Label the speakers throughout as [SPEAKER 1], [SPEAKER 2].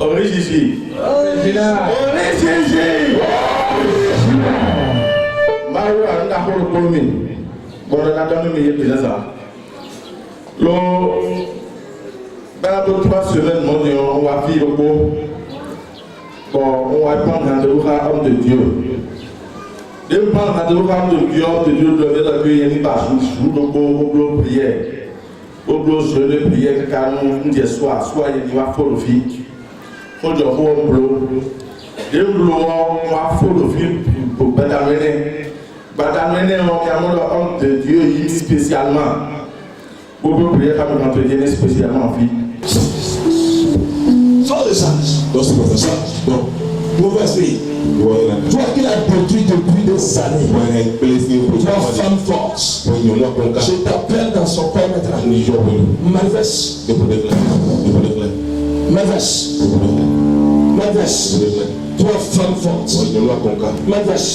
[SPEAKER 1] Origigi. Maru anda holo komi. Bon na dame mi yepela ça. Lo dans 3 semaines on va vivre bon. Bon, on va prendre rendez-vous à homme de Dieu. De prendre rendez-vous à homme de Dieu doit être accueilli ni par jour au prière. Au bloc jeûne prière car nous dit soit il va faut le faire. Faut dire au bloc. De bloc on va faut le faire pour badamener. Badamener on a homme de Dieu il spécialement. Pour prier comme on entretient spécialement en vie.
[SPEAKER 2] Sans les sages. Donc c'est pour ça. Donc, mauvais esprit. Toi qui l'as détruit depuis des années. Toi, femme force. Je t'appelle dans son corps maintenant. Manifeste. Manifeste. Manifeste. Toi, femme forte. Manifeste.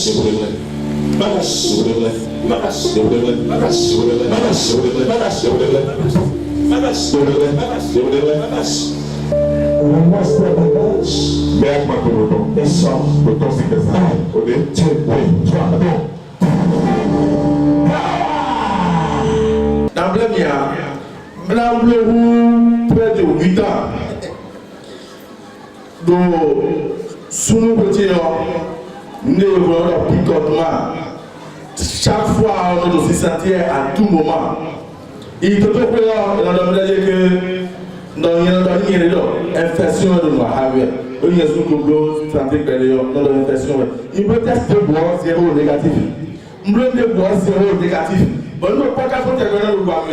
[SPEAKER 1] Près de 8 ans. Donc, sous nos petits chaque fois, on doit se sentir à tout moment. Il te peut que dans une infection de noir, il peut tester boire 0 négatif. Il peut boire 0 négatif. Bon, nous pas qu'à faire le boire.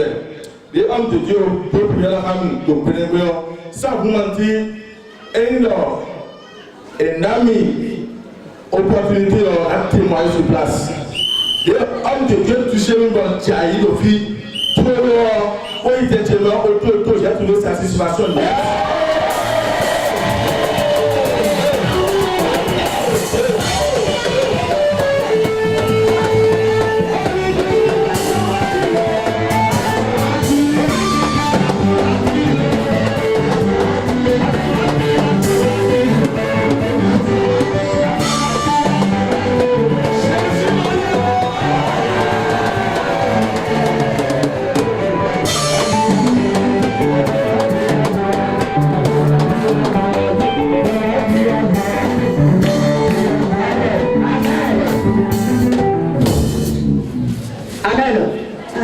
[SPEAKER 1] Les hommes de Dieu peuvent prier la famille, donc sans vous mentir, un ami, opportunité à témoigner sur place. Les hommes de Dieu touchent une bonne jaillie de vie. Tout le monde, il était auto, j'ai trouvé satisfaction.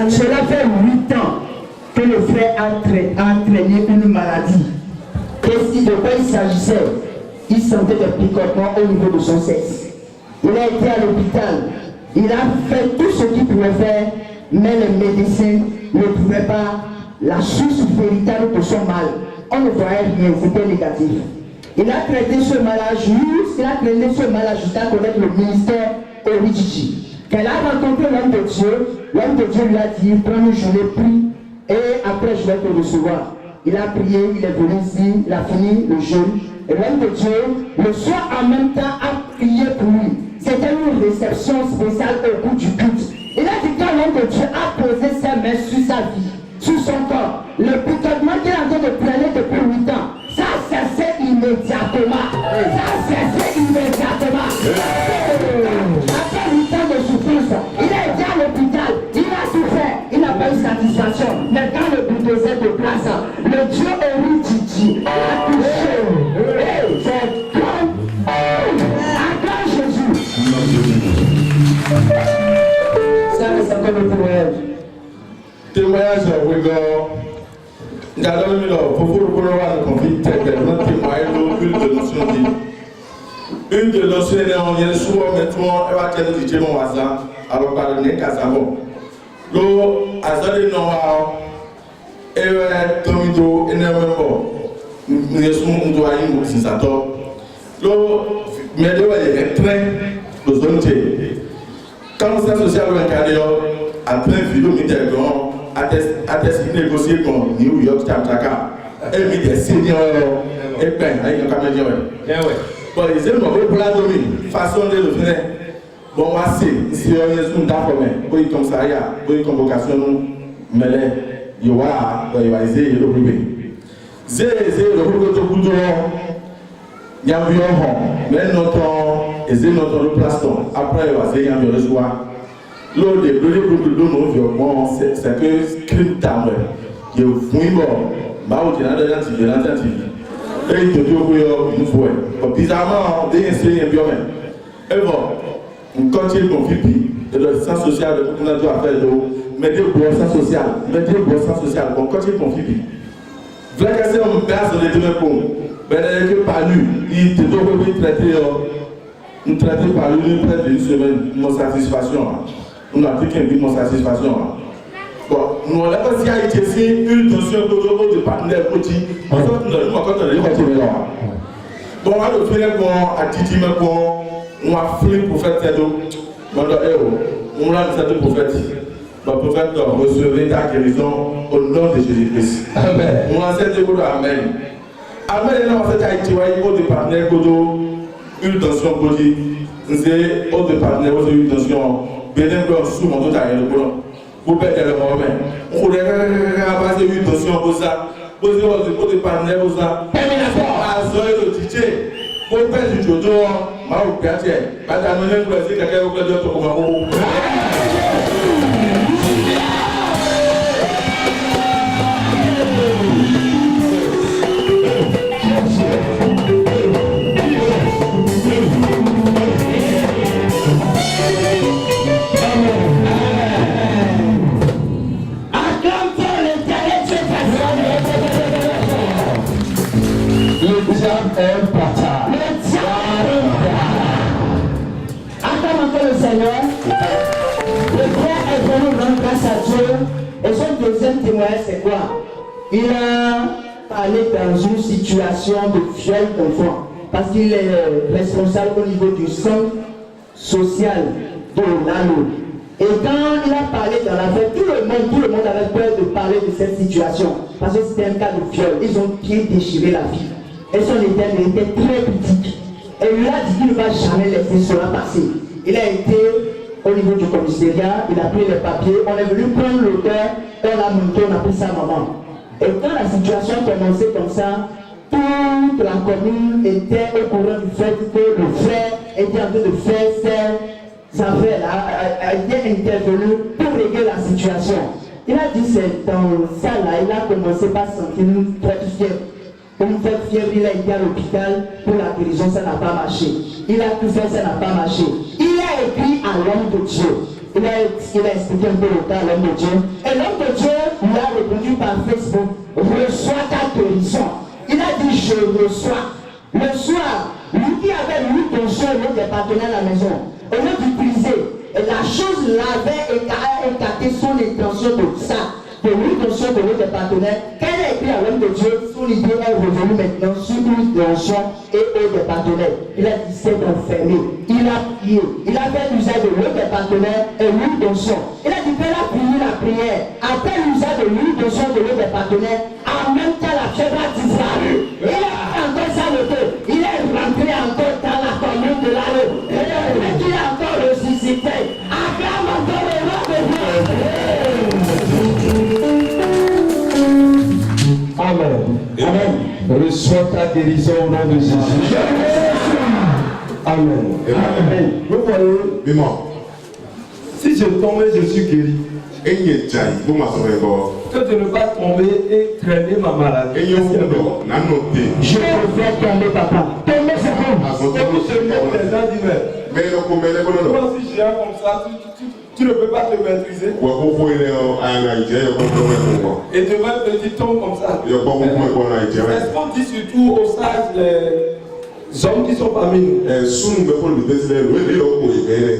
[SPEAKER 3] Cela fait 8 ans que le frère a entraîné une maladie. Et si de quoi il s'agissait, il sentait des picotements au niveau de son sexe. Il a été à l'hôpital. Il a fait tout ce qu'il pouvait faire, mais les médecins ne trouvaient pas la source véritable de son mal. On ne voyait rien, c'était négatif. Il a traité ce mal jusqu'à connaître le ministère Origigi. Quand elle a rencontré l'homme de Dieu lui a dit, prends une journée, prie, et après je vais te recevoir. Il a prié, il est venu ici, il a fini le jeûne. Et l'homme de Dieu, le soir en même temps, a prié pour lui. C'était une réception spéciale au bout du culte. Il a dit quand l'homme de Dieu a posé ses mains sur sa vie, sur son corps, le picotement qu'il a en train de planer depuis 8 ans, ça a cessé immédiatement. Ça a cessé immédiatement. Après 8 ans de souffrance, il a été à l'hôpital, il a souffert, il n'a pas eu satisfaction. Mais quand le bulldozer de place, le Dieu Origigi a touché. C'est comme à Jésus. Ça, c'est comme le témoignage.
[SPEAKER 1] Témoignage, oui, nous avons mis le conflit, une de nos sœurs, on vient souvent maintenant, elle va tenir du mon voisin, alors par le nez, Casamo. L'eau, à ça, les noms, elle va tomber énormément. Nous sommes doyens, nous sommes à tort. L'eau, mais elle est très besognée. Quand le social va regarder, après vidéo, atteste négocier comme New York, Tamtaka, et mis des seniors, et peine, avec un caméléon. Bon, ils aiment pour la domine, façon de le faire. Bon, moi, c'est un d'accord, mais comme ça, il y a une convocation, mais il y a le privé. C'est le privé de Boudouan. Il y a un vieux mais notre et notre plaston. Après, il va se faire un soir. L'eau des bleus de nos vieux, c'est que crime d'âme. Il y a un fouille mort. Bah, on tient à l'antivie. Et il te dit que nous faut. Bizarrement, des instruments bien même. Et bon, quand il confie, et le sens social, on a dû faire mais des sens social. Bon, quand il confie, vous avez cassé un base de l'été pour que par lui, il te doit traiter par lui près d'une semaine, mon satisfaction. On a dit qu'il y a mon satisfaction. Bon, nous avons aussi été une tension de partenaire petit. En fait, nous avons quand on est retourné là. Bon, on va le faire à Titi, on a fait pour faire cette eau. On a cette prophète. Le prophète recevait ta guérison au nom de Jésus-Christ. Amen. On a cette eau. Amen. Amen. Et là, on fait Haïti, il y a partenaire une tension petit. C'est autre partenaire, une tension. Bien que sous mon dos, vous perdez le moment. On voulait passer une tension pour ça. Vous avez des partenaires pour ça. Le DJ, vous perdez du jojo, ma ou piache. Pas d'amener pour essayer quelqu'un au club de Tokomako.
[SPEAKER 3] Le diable acclame encore le Seigneur. Le frère est venu rendre grâce à Dieu. Et son deuxième témoignage, c'est quoi? Il a parlé dans une situation de viol d'enfant. Parce qu'il est responsable au niveau du centre social de l'ALO. Et quand il a parlé dans l'affaire, tout le monde avait peur de parler de cette situation. Parce que c'était un cas de viol. Ils ont bien déchiré la fille. Et son éternel était très critique. Et lui a dit qu'il ne va jamais laisser cela passer. Il a été au niveau du commissariat, il a pris les papiers, on est venu prendre l'auteur, et on a monté, on a pris sa maman. Et quand la situation commençait comme ça, toute la commune était au courant du fait que le frère était en train de faire ses affaires-là, a été intervenu pour régler la situation. Il a dit c'est dans ça là, il a commencé par sentir une forte fièvre. Une forte fièvre, il a été à l'hôpital pour la guérison, ça n'a pas marché. Il a tout fait, ça n'a pas marché. Il a écrit à l'homme de Dieu. Il a expliqué un peu le cas à l'homme de Dieu. Et l'homme de Dieu lui a répondu par Facebook, reçois ta guérison. Il a dit, je reçois. Le soir, lui qui avait lui ton soeur, l'autre des partenaires à la maison, au lieu d'utiliser, la chose l'avait écarté son intention de ça. De lui ton soeur, de l'autre des partenaires, quand il a écrit à l'homme de Dieu, son idée est revenue maintenant sur lui ton soeur et eux des partenaires. Il a dit, c'est enfermé. Il a prié. Il a fait l'usage de l'autre des partenaires et lui ton soeur. Il a dit, qu'elle a prié la prière. Après l'usage de lui ton soeur, de l'autre des partenaires, en même temps la fièvre a disparu. Il a encore ça le feu. Il est rentré encore dans la commune de l'Allo. Et il a encore ressuscité. Acclame encore le roi de Dieu. Amen. Amen. Reçois ta guérison au nom de Jésus. Amen. Amen. Vous voyez, si je tombais, je suis guéri. Que de ne pas tomber et traîner ma maladie. Je préfère tomber, papa. Tomber, c'est bon. Mais toi, si j'ai un comme ça, tu ne peux pas te maîtriser. Et demain, petit tombe comme ça. C'est ce qu'on dit surtout aux sages, les hommes qui sont parmi nous.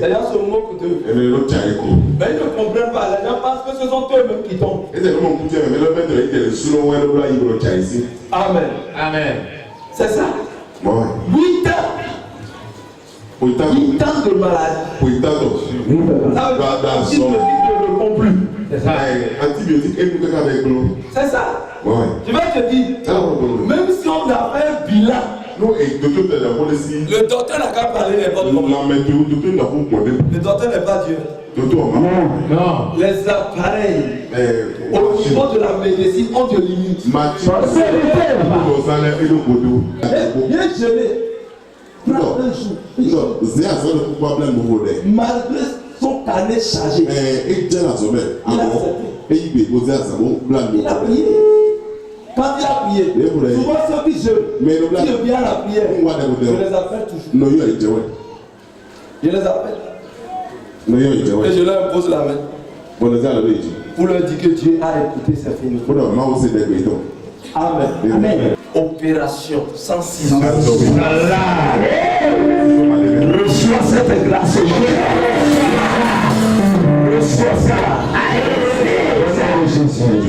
[SPEAKER 3] D'ailleurs, se moquent d'eux. Mais ils ne comprennent pas. Les gens pensent que ce sont eux-mêmes qui tombent. Amen. Amen. C'est ça. 8 ans. 8 ans de maladie. Ça veut dire que ne répond plus. C'est ça. C'est ça. Je vais te dire, même si on a fait un bilan, le docteur n'a qu'à parler n'importe comment. Le docteur n'est pas Dieu. Non. Les appareils au niveau de la médecine ont des limites. Bien gelé.
[SPEAKER 2] Non, c'est un seul problème pour vous.
[SPEAKER 4] Malgré son carnet chargé,
[SPEAKER 2] Et déjà la semaine,
[SPEAKER 4] il a accepté.
[SPEAKER 2] et il peut poser à sa bon plan.
[SPEAKER 4] Il a prié. Quand il a prié, souvent ceux qui je viens à la prière, je les appelle toujours.
[SPEAKER 2] Non, il y a été, ouais.
[SPEAKER 4] Je les appelle.
[SPEAKER 2] Non, il y a été, ouais.
[SPEAKER 4] Et je leur pose la main
[SPEAKER 2] On est à la veille.
[SPEAKER 4] pour leur dire que Dieu a écouté ses fini.
[SPEAKER 2] On a vraiment aussi des bétons.
[SPEAKER 4] Amen.
[SPEAKER 3] Amen.
[SPEAKER 4] Opération 106.
[SPEAKER 3] Voilà. Reçois cette grâce. Reçois ça. Jésus.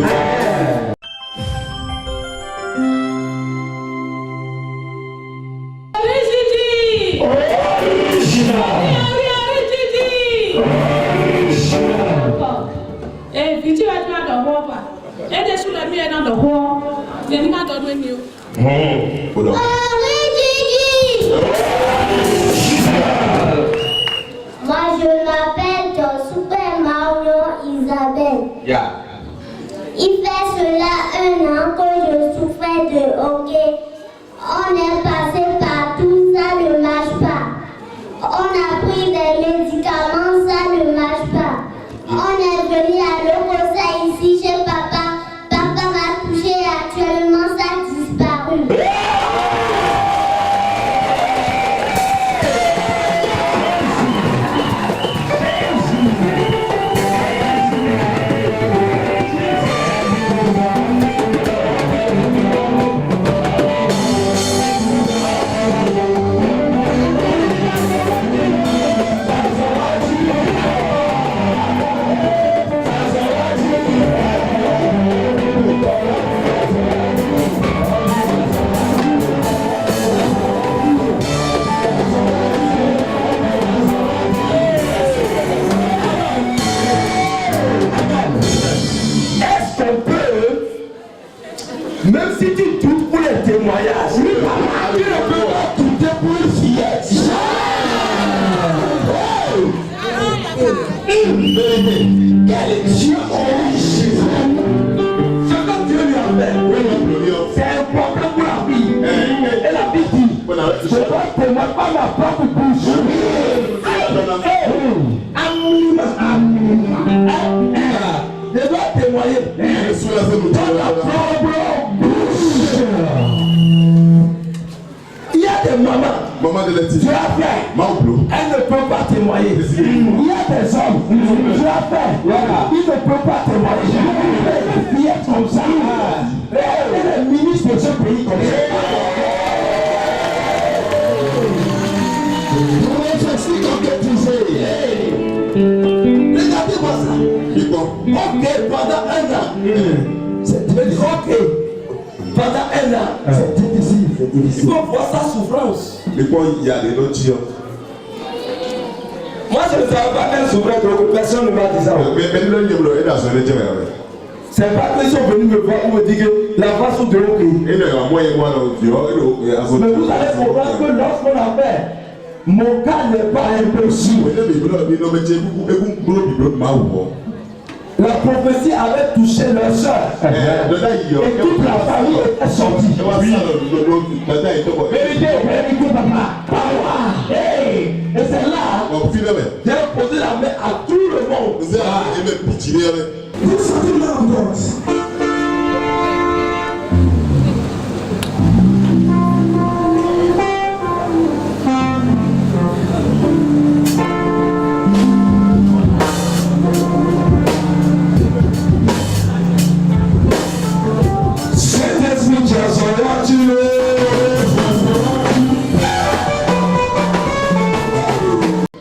[SPEAKER 5] Moi je m'appelle dans Super Mario Isabelle. Il fait cela 1 an que je souffrais de hockey. On est passé partout, ça ne marche pas. On a pris des médicaments, ça ne marche pas. On est venu à l'Ocosa ici chez papa. Papa m'a touché et actuellement ça a disparu.
[SPEAKER 4] Même si tu doutes pour les témoignages, tu ne peux pas douter pour une fillette. Quel est Dieu riche? Ce que Dieu lui a fait, c'est important pour la vie. Et la vie dit, je dois témoigner par ma propre bouche. Je dois témoigner par ma propre bouche. Il y a des mamans.
[SPEAKER 2] Maman de l'éthique.
[SPEAKER 4] Tu as fait.
[SPEAKER 2] Maman,
[SPEAKER 4] Elle ne peut pas témoigner. Il y a des hommes. Tu as fait. Ils ne peuvent pas témoigner. Il est comme ça. Et les ministres de ce pays comme ça. Regardez-moi ça. Ok, pendant 1 an. Tu veux dire ok. Pendant 1 an. C'est difficile. Il faut voir sa souffrance.
[SPEAKER 2] Mais quoi, il y a des autres gens.
[SPEAKER 4] Moi, je ne savais pas qu'elle souffrait, donc personne ne m'a dit ça.
[SPEAKER 2] Mais nous, nous, est dans son état.
[SPEAKER 4] C'est pas qu'ils sont venus me voir pour me dire que la face ou de l'eau.
[SPEAKER 2] Et là, moi et moi,
[SPEAKER 4] Mais vous allez comprendre que lorsqu'on a fait, mon cas n'est pas impossible. La prophétie avait touché leur soeur. Et toute la famille était sortie. Vérité, papa. Et c'est là, j'ai posé la main à tout le monde. Vous sentez l'ambiance.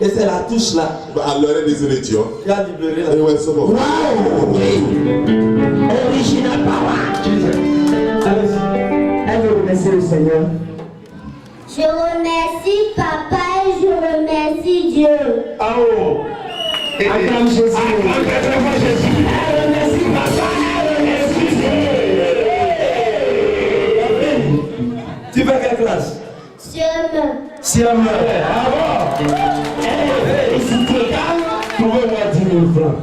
[SPEAKER 4] Et c'est la touche là.
[SPEAKER 2] Alors, désolé, tu vois.
[SPEAKER 4] Qui a libéré la.
[SPEAKER 2] Et ouais, c'est bon.
[SPEAKER 3] Wow! Original power! Allez-y. Allez remercier le Seigneur.
[SPEAKER 5] Je remercie papa et je remercie Dieu.
[SPEAKER 4] Ah oh!
[SPEAKER 3] Acclame Jésus.
[SPEAKER 4] Acclame Jésus.
[SPEAKER 3] Remercie papa, remercie Dieu.
[SPEAKER 4] Tu fais quelle classe?
[SPEAKER 5] Siam.
[SPEAKER 4] Bravo! Félicité. Trouvez-moi 10 000 francs.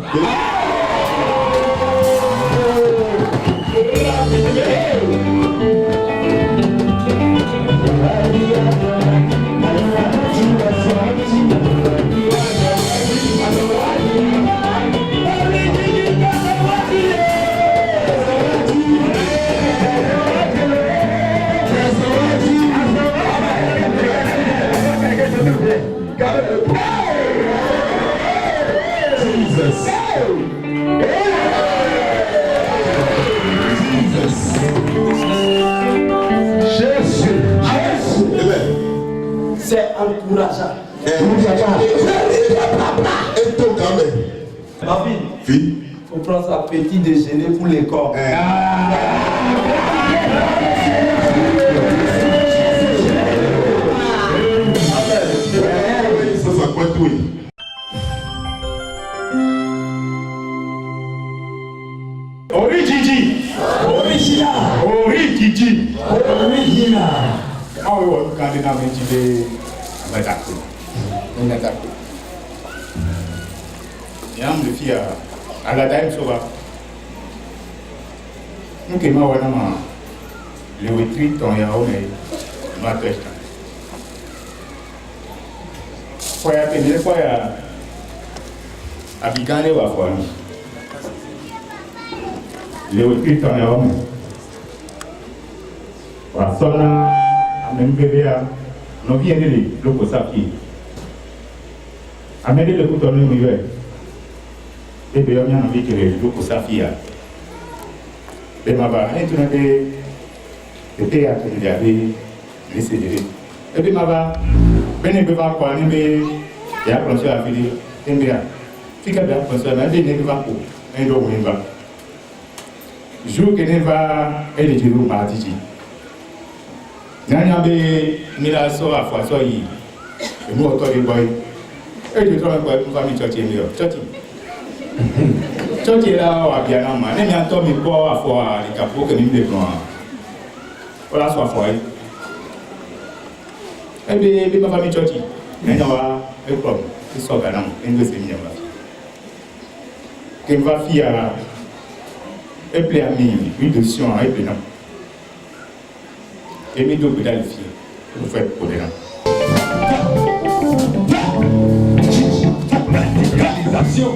[SPEAKER 4] l'argent.
[SPEAKER 2] Et toi, quand même.
[SPEAKER 4] Ma fille,
[SPEAKER 2] Fille.
[SPEAKER 4] on prend sa petit déjeuner pour l'école.
[SPEAKER 2] Ça, ça quoi tout?
[SPEAKER 1] Ori Gigi.
[SPEAKER 4] Original.
[SPEAKER 1] Ori Gigi.
[SPEAKER 4] Original.
[SPEAKER 1] Ah oui, on quand on a mis des abattus. On a tapé. Il y a un défi à la dame sauva. Nous qui m'avons le retreat on y a on est ma tête. Quoi ya tenir quoi ya abigane wa quoi. Le retreat on y a on. Wa sona même bébé a no vient de le ko sapi. Amede le couteau no miwe. Et bien on a envie que le ko sapi a. Et ma va et tu n'as de théâtre il y avait les cédérés. Et puis ma va ben ne va quoi ne ya pensé à faire et bien si que bien pensé mais ne va pas un do va jour que ne va et le jour mardi nanya be mila so afwa so yi e mo to de boy e de to ko fa mi church mi o church la wa bia na ma ne mi anto mi bo afwa le kapo ke mi de plan ola so afwa e be ma fa mi church nanya wa e problem e so ga na mo en de se mi ba ke va fia e ple ami une question e be na et mes deux pédales filles, vous faites pour les gens.
[SPEAKER 4] Réalisation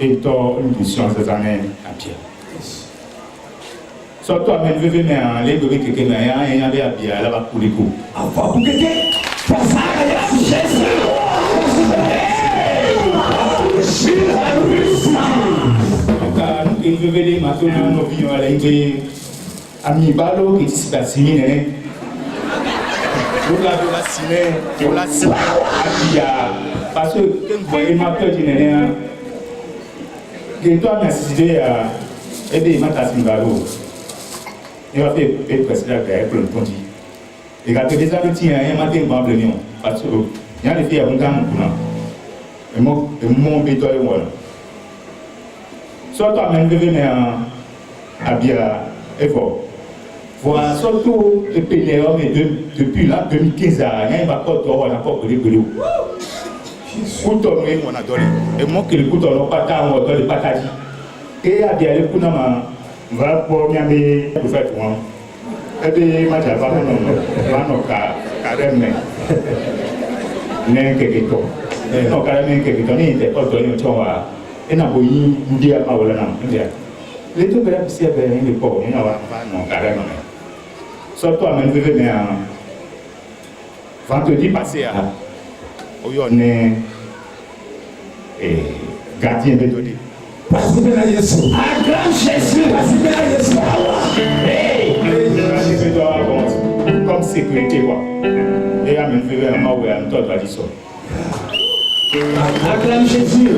[SPEAKER 1] et toi, une question cette année à Pierre. Soit toi, même veux venir, les bébés qui sont là, et il y a des Pierre, là-bas pour les coups.
[SPEAKER 4] Avant pour quelqu'un, pour ça, Jésus.
[SPEAKER 1] Nous devons venir maintenant, nous vivons à l'Inde. Ami Balo, qui s'est assigné. Vous l'avez assigné, vous l'avez assigné à Pierre. Parce que, vous voyez ma peur, tu n'es rien. Que toi, merci à aider ma tasse Balo. Il va faire le président de le ponti. Et quand des amis tiennent, il y a un matin, il va venir. Parce que, il y a des filles à un gamin. Et mon béton est voilà. Soit toi, même, venir à Bia et fort. Voilà, surtout depuis les hommes depuis là, 2015, il y a un rapport qui a encore brûlé. Couteau, on a donné. Et moi, que le couteau, on n'a pas tant, on a donné pas tadi. Et à Bia, le coup, on va pour m'y aller pour faire tout. Et puis, je vais pas non, carrément. N'est que toi. Non, carrément, que toi, n'est pas donné au choix. Et n'a pas eu une dia à Olana. Les deux belles ici, il est pauvre, il n'y a pas non, carrément. Surtout à même venir vendredi passé à on est gardien de données.
[SPEAKER 4] Parce que là, Jésus. Un grand Jésus. Parce que là, Jésus.
[SPEAKER 1] Comme sécurité, quoi. Et à même venir à Maoué, à notre tradition.
[SPEAKER 4] Acclame Jésus.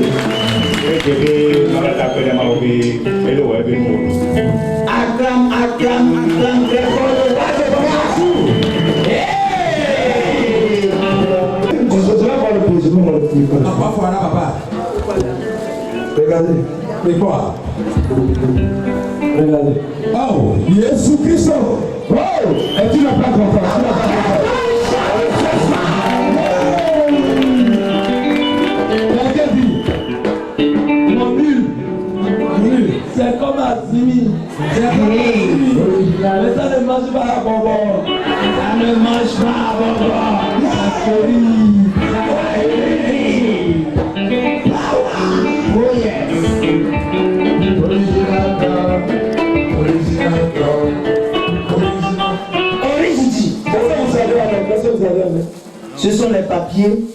[SPEAKER 4] Acclame, acclame, regardez. Mais quoi? Regardez. Oh, Jésus Christ. Oh, et tu n'as pas compris. C'est comme Azimi. Mais ça ne mange pas à bonbon. Ça ne mange pas à bonbon. La folie.
[SPEAKER 3] Ce sont les papiers,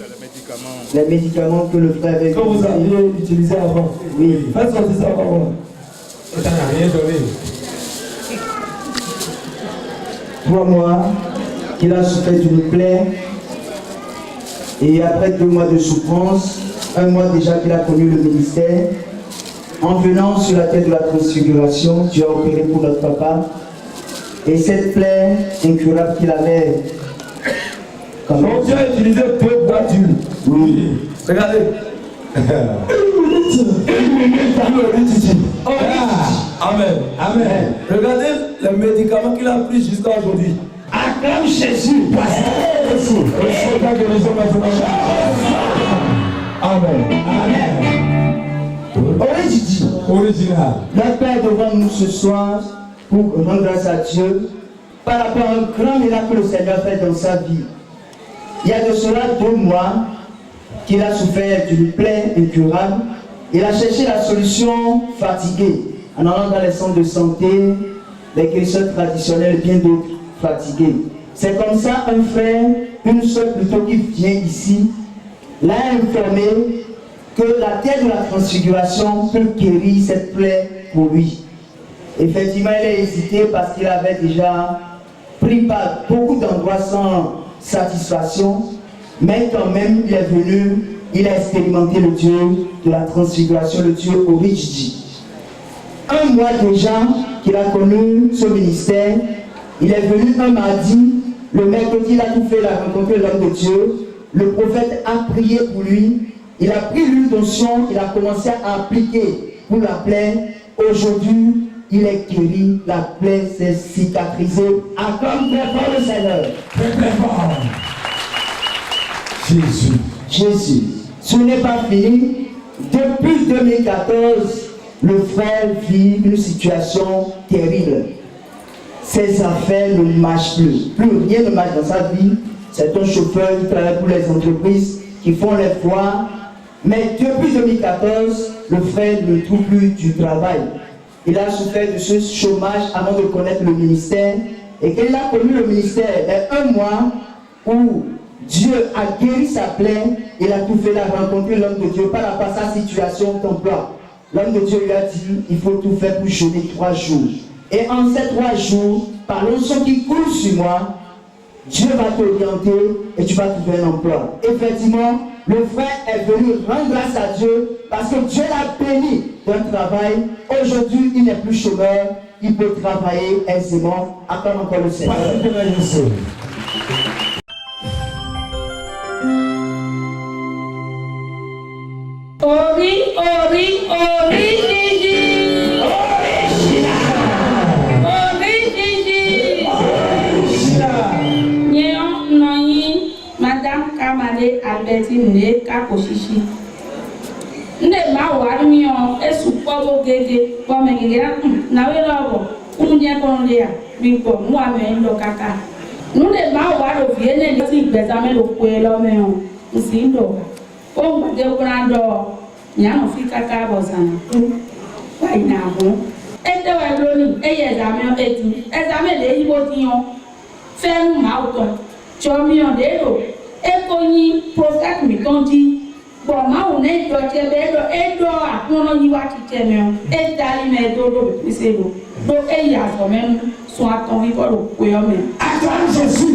[SPEAKER 3] les médicaments que le frère avait
[SPEAKER 4] que vous aviez utilisé avant.
[SPEAKER 3] Oui.
[SPEAKER 4] Faites sortir ça avant. Et ça n'a rien donné.
[SPEAKER 3] 3 mois qu'il a souffert d'une plaie. Et après 2 mois de souffrance, 1 mois déjà qu'il a connu le ministère, en venant sur la terre de la transfiguration, Dieu a opéré pour notre papa. Et cette plaie incurable qu'il avait,
[SPEAKER 4] Donc Dieu a utilisé 2 voitures.
[SPEAKER 3] oui.
[SPEAKER 4] Regardez. Amen. Amen. Regardez les médicaments qu'il a pris jusqu'à aujourd'hui.
[SPEAKER 3] Acclame Jésus.
[SPEAKER 4] Amen. Original.
[SPEAKER 3] Notre Père devant nous ce soir pour rendre grâce à Dieu par rapport à un grand miracle que le Seigneur a fait dans sa vie. Il y a de cela 2 mois qu'il a souffert d'une plaie incurable. Il a cherché la solution fatigué en allant dans les centres de santé, les guérisseurs traditionnels et bien d'autres fatigués. C'est comme ça un frère, une soeur plutôt qui vient ici, l'a informé que la terre de la transfiguration peut guérir cette plaie pour lui. Effectivement, il a hésité parce qu'il avait déjà pris par beaucoup d'endroits sans satisfaction, mais quand même il est venu, il a expérimenté le Dieu de la transfiguration, le Dieu Origidi. 1 mois déjà qu'il a connu ce ministère, il est venu un mardi, le mercredi il a tout fait, il a rencontré l'homme de Dieu, le prophète a prié pour lui, il a pris l'huile d'onction, il a commencé à appliquer pour la plaie. Aujourd'hui, il est guéri, la plaie s'est cicatrisée. Acclame très fort le Seigneur.
[SPEAKER 4] Très très fort. Jésus.
[SPEAKER 3] Jésus. Ce n'est pas fini. Depuis 2014, le frère vit une situation terrible. Ses affaires ne marchent plus. Plus rien ne marche dans sa vie. C'est un chauffeur qui travaille pour les entreprises qui font les voies. Mais depuis 2014, le frère ne trouve plus du travail. Il a souffert de ce chômage avant de connaître le ministère. Et quand il a connu le ministère, il y a 1 mois où Dieu a guéri sa plaie, il a tout fait, il a rencontré l'homme de Dieu par rapport à sa situation d'emploi. L'homme de Dieu lui a dit, il faut tout faire pour jeûner 3 jours. Et en ces 3 jours, par l'onction qui coule sur moi, Dieu va t'orienter et tu vas trouver un emploi. Effectivement, le frère est venu rendre grâce à Dieu parce que Dieu l'a béni d'un travail. Aujourd'hui, il n'est plus chômeur, il peut travailler aisément. Attends encore le Seigneur.
[SPEAKER 6] Ori, Ori, Ori, Gigi. Ori, Gigi. Nyeon noyi, Madame Kamale Albertine Kakoshishi. Nde ma warmi on esu pobo gege, pome gege na we lobo. Unje konlea, biko mu ame ndo kaka. Nde ma waro viene ni ti gbezame lo pe lo me on. Nsindo. O gbade grando nyano fi kaka bozana wa ina ho ede wa loni eye examen eti examen le yibo tiyan fenu ma uto chomi on de lo e ko yin prophet mi ton di bo ma o ne do che be do e do akono yi wa ti che me o e dali me do do be se lo do e ya so me so aton wi ko lo pe o me aton Jesus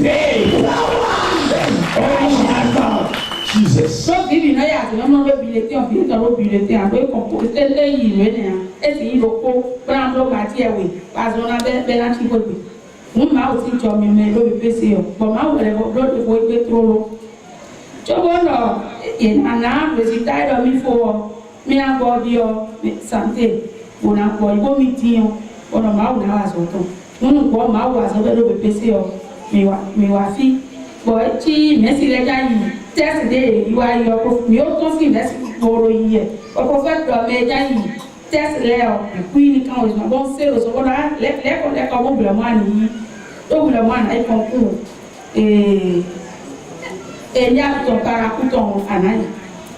[SPEAKER 4] Jesus.
[SPEAKER 6] So bibi na ya no no bilete on bi to bilete an we ko tele yi we ne e ti lo ko brando ma ti ewe bazona be na ti gobe mu ma o ti jo mi me lo bi pese o bo ma wo le do de wo pe trolo jobo no e na we si tai do mi fo mi na go bi o sante mo na ko ibo mi ti o ono ma o na wa so to mu ko ma wa so be lo bi pese o mi wa fi bo ti mesi le ja yi test de you are your prof mi o to fi let's go here o prophet do me ja yi test le o queen kan o so bon se o so na le ko mo bla mo ani o bla mo na e kon ku e nya to para ku to mo anai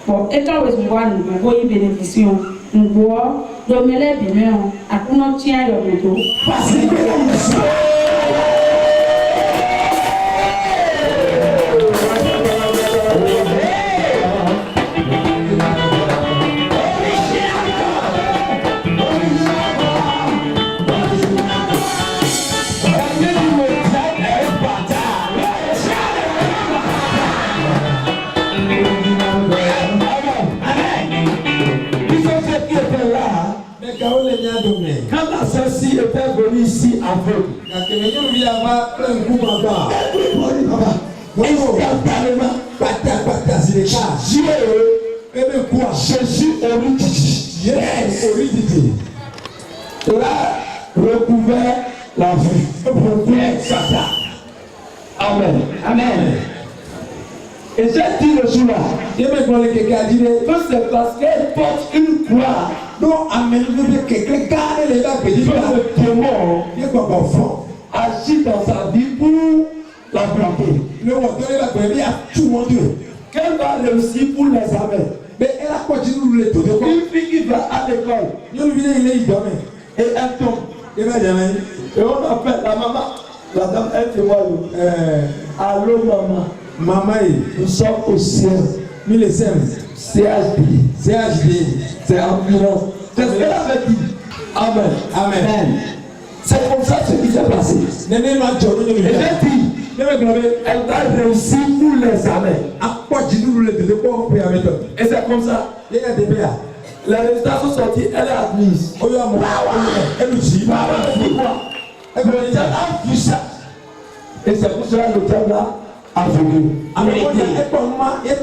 [SPEAKER 6] bo e ka we mo ani bo yi beneficio ngbo do me le bi me o akuno ti ayo mo to pasi
[SPEAKER 4] celle-ci était venue ici aveugle. Instantanément, Jésus l'a recouvert la vue. Amen. Amen. Et j'ai dit le jour-là, que c'est parce qu'elle porte une croix que le démon agit dans sa vie pour la planter. Qu'elle va réussir pour les amener. Une fille qui va à l'école et elle tombe. Et on appelle la maman. La dame, elle témoigne. Allô maman.
[SPEAKER 2] Maman,
[SPEAKER 4] nous sommes au ciel. CHD. C'est ambulance. C'est ce qu'elle avait dit. Amen.
[SPEAKER 2] Amen.
[SPEAKER 4] C'est comme ça ce qui s'est passé. Et j'ai dit, elle va réussir pour les années. Et c'est comme ça. Les résultats sont sortis, elle est admise. Le diable a vu ça. Et c'est pour cela que le diable a voulu. Moi, je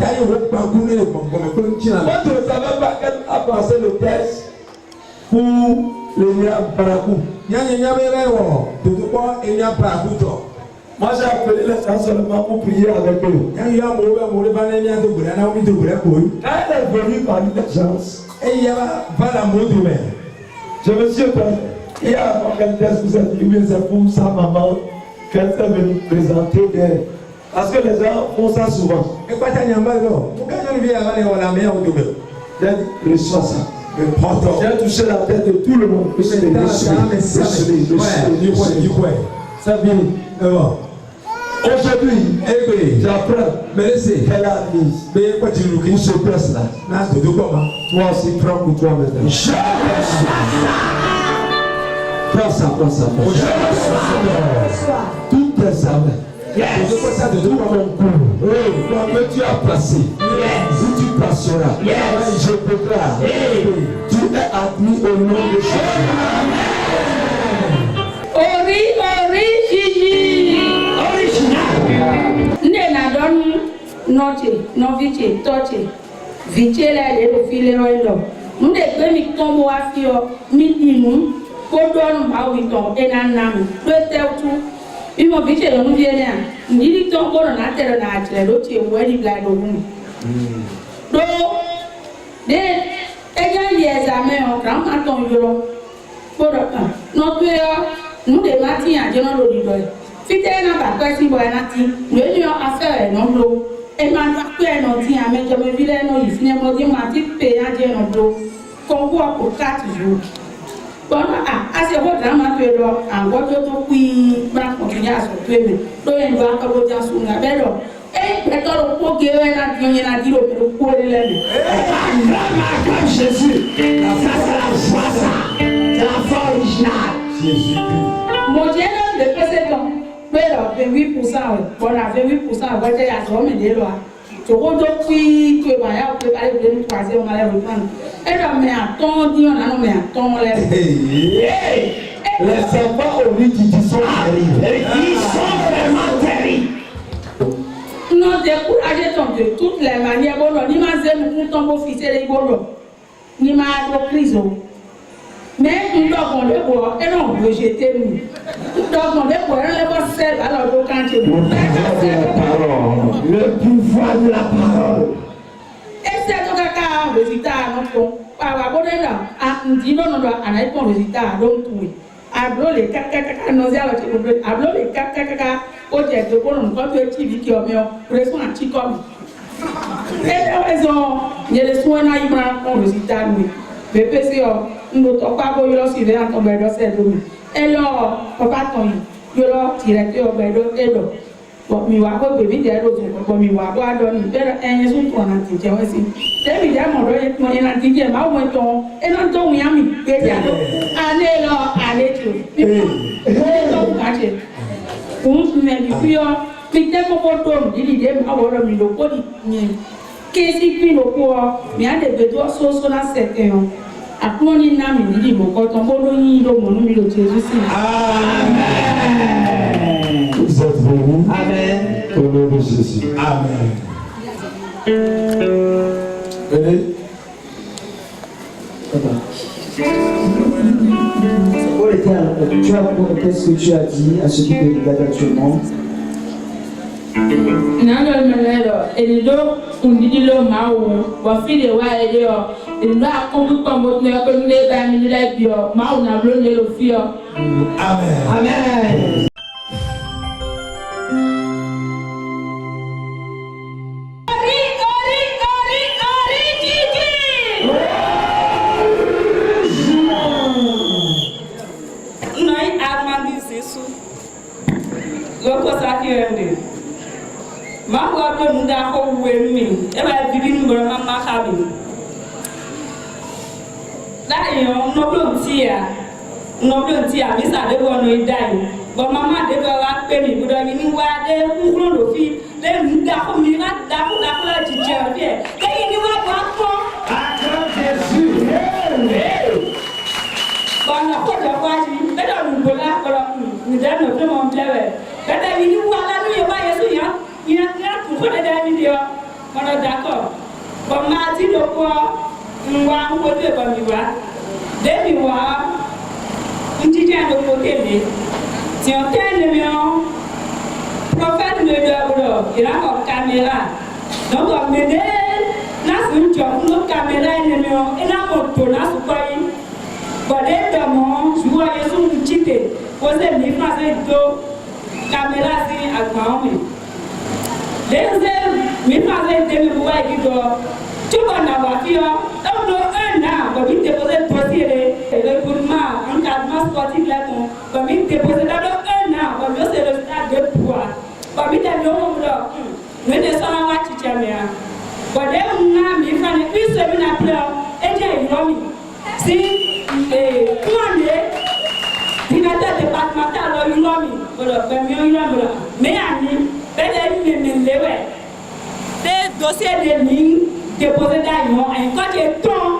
[SPEAKER 4] ne savais pas qu'elle a passé le test pour l'Eliam Parakou. Moi, j'ai appelé les gens seulement pour prier avec eux. Quand elle est venue parmi les gens, je me suis étonné. Il y a un test vous avez dit, mais c'est pour sa maman qu'elle est venue présenter d'elle. Parce que les gens font ça souvent. J'ai dit, reçois ça. J'ai touché la tête de tout le monde. C'est bien. Aujourd'hui, j'apprends qu'elle a admise pour ce presse-là. Toi aussi, prends pour toi maintenant. Prends ça. Toutes tes âmes. Tout mon cou. Que tu as placé. Si tu passeras, je déclare. Tu es admis au nom de Jésus.
[SPEAKER 6] Ori, Gigi. Nena don novice, toche, vice la le file roendo. Nous de mi tombo afio, mi dinu, kodon ma witon enanam, tout. Imo vice no viene, ni tombo na terre na atre, lo ti weli bla do mu. Do de ega yezame o ram aton yoro. Bodo no pe nous de matin à Dieu non le doy. Fite na ba kwa si boy na ti, le ni affaire non lo. E ma na kwa no ti a me je me vile no yi fine mo di ma ti pe a je no lo. Kongo ko 4 jours. Bon a se ho drama to do an go to kui bra ko ti ya so to me. Do en do aka bo ja su na be do. E to ro ko ge na ti on na di ro ko le le. Drama comme Jésus. Ça c'est la foi. C'est la foi originale. Mon Dieu, le précédent, mais là, 28%, bon, là, 28%, voiture à son mais là, tu redonnes puis tu vas y avoir préparé pour nous croiser, on va les reprendre. Et là, mais attends, dis on a non, mais attends,
[SPEAKER 4] les enfants au lit qui sont terribles. Ils sont vraiment terribles.
[SPEAKER 6] Non, découragez ton Dieu, toutes les manières, bon, ni ma zèle, nous ton officier, les bon, ni ma prison. Mais nous devons le boire et non rejeter nous. Nous devons le boire et le boire seul alors nous quand tu
[SPEAKER 4] le pouvoir de la parole.
[SPEAKER 6] Et c'est donc un résultat à notre par rapport à là, nous disons non doit en être un résultat donc oui. Ablo les caca nous allons te ablo les caca au dieu de bon on peut être qui qui au mieux restons un petit comme. Et raison, il y a des soins à y prendre un résultat oui. Mais parce que nous t'en pas pour le suivre en tombant dans cette rue. Et là, papa ton, je leur directeur bedo edo. Bon, mi wa ko bébé de edo so mi wa bo adon mi pero enye so to na ti je wesi. Te mi ja mo do ye mo na ti je ma wo to. E na to wi ami pe ja do. Ale lo ale tu. E to ka je. Un me mi fio, mi te ko to di de ma wo mi lo ko di ni. Kesi pi lo ko mi ade bedo so na sete yo. Akoni na mi ni mo ko ton bolo yin lo mo nu mi lo Jésus si.
[SPEAKER 4] Amen. Vous êtes venus. Amen. Au nom de Jésus. Amen. Venez.
[SPEAKER 3] Tu as compris ce que tu as dit à ceux qui te regardent actuellement.
[SPEAKER 6] Nano melelo elido undidilo mawu wa file wa elio elido akongu kombo ne ko le ba mi le bio mawu na blo le lo fio.
[SPEAKER 4] Amen.
[SPEAKER 3] Amen.
[SPEAKER 6] Mangwa ko nda ko wenmi e ba bibi ngoro mama khabi la yo no blon tia mi sa de wono idai bo mama de ba wa pe mi budo mi ni wa de ngro lo fi de nda ko mi na da ko la ji je bi e ni wa ba ko
[SPEAKER 4] Acclame Jésus.
[SPEAKER 6] Bon na ko de wa ji be do lu bola ko ni da no to mo plewe be da mi ni wa la nu ye ba Yesu ya il y a pour faire des vidéos, on est d'accord. Bon, mardi, le quoi, on va en côté de Bamiwa. Dès qu'on va, on dit qu'il y a un côté de si on tient le mien, prophète de Dieu, il a une caméra. Donc, on met une caméra et le mien, et là, on tourne à ce pays. Bon, dès que je vois Yesu nous quitter, posez les phrases de caméra, c'est à quoi mi faisait des mouvements qui doivent tout le monde avoir fait. Donc, un an, quand il déposait le dossier, le gouvernement, un cadre sportif là, quand il déposait d'abord un an, quand il c'est le stade de poids. Quand il était là, nous descendons à Tchamia. Quand on a mis une semaine après, et j'ai eu si comment directeur départemental, il a mis, mais des dossiers de ligne déposés d'ailleurs, et quand il est temps,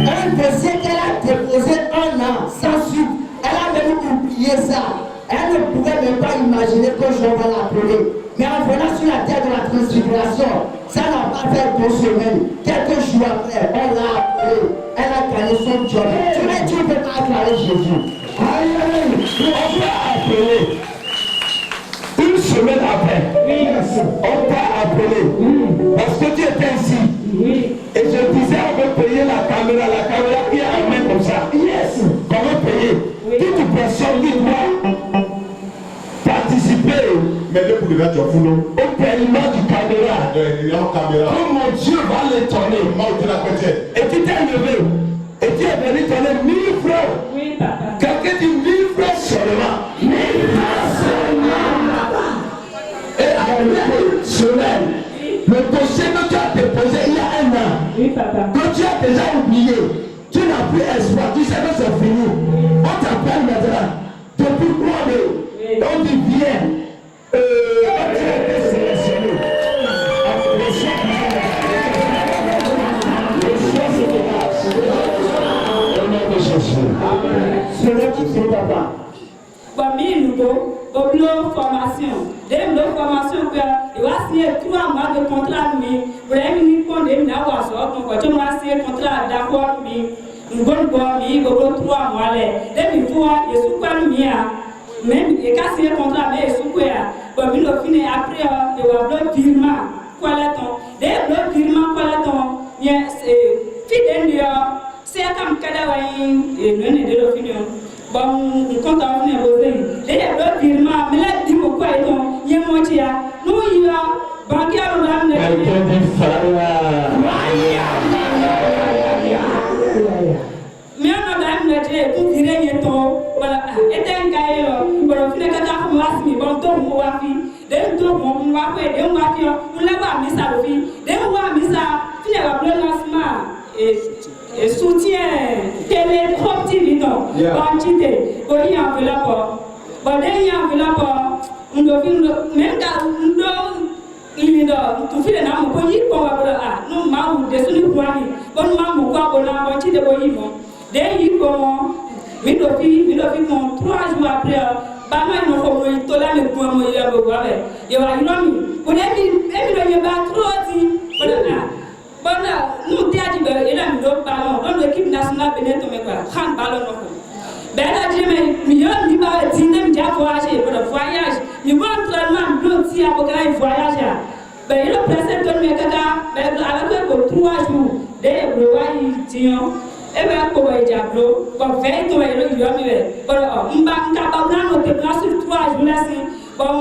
[SPEAKER 3] Un dossier qu'elle a déposé un an sans suite, elle a même oublié ça. Elle ne pouvait même pas imaginer que je vais l'appeler. Mais en venant sur la terre de la transfiguration, ça n'a pas fait 2 semaines. Quelques jours après, on l'a appelé. Elle a gagné son job. Tu ne peux pas acclamer Jésus.
[SPEAKER 4] Amen. On t'a appelé. Une semaine après, on t'a appelé. Parce que tu étais ici. Et je disais, on veut payer la caméra qui a une main comme ça. Yes. Comment payer? Toute personne qui doit participer.
[SPEAKER 1] Mais pour les gars, tu as fou, non?
[SPEAKER 4] Au paiement du caméra. Comme mon Dieu va l'étonner. Et tu t'es levé. Et tu es venu donner 1000 francs.
[SPEAKER 6] oui, papa.
[SPEAKER 4] Quelqu'un dit 1000 francs seulement. 1000 francs seulement. Et après semaine, le dossier que tu as déposé il y a un an,
[SPEAKER 6] Oui, papa.
[SPEAKER 4] que tu as déjà oublié, tu n'as plus espoir, tu sais que c'est fini. On t'appelle maintenant. Depuis 3 mois, on dit viens. Tu as été sélectionné.
[SPEAKER 3] Ce n'est qui ne papa.
[SPEAKER 6] Bon, au boulot formation. Dès le formation, il va signer 3 mois de contrat. Vous avez mis compte de l'avoir sorti. Tu vas signer le contrat d'accord. Nous allons voir 3 mois. Dès que vous avez sous quoi le mien. Même il a signé le contrat, mais il est sous quoi. Bon, il a fini après, il va avoir le virement. Quoi là-dedans? Dès le virement, quoi là-dedans? Il y a fidèle. C'est comme Kadawaï et le nez de l'opinion. Bon, quand on est posé, les deux virements, mais là, dis pourquoi ils ont, il y a moitié. Nous, il y a, banquier, on a mais on a même dit, pour virer les tons, voilà, et un gars, voilà, il a qu'à voir si bon, ton mot à vie, d'un tour, mon mot à faire, d'un voiture, on l'a pas mis ça au vie, d'un voix mis ça, il y a le lancement, et soutien, télé, trop petit. même quand il tout fait un homme pour y pouvoir nous m'avons des sous bon maman quoi bon la moitié de bon dès y bon mi do fi mon 3 jours après ba ma no ko mo to la me ko mo ya bo wa be ye wa ino mi ko de mi do ye ba trop ti bona nous te a dit be ila mi do ballon dans l'équipe nationale benin to me quoi han ballon no ko be la di me mi yo mi ba ti dem ja voyage pour le voyage mi bon entraînement do ti a ko ka voyage ya be ilo present to me kaka be avec ko 3 jours de bro wa yi ti yo ebe ko wa jablo ko fe to wa yo yo mi be ko mba nka ba na no te na sur 3 jours la si bon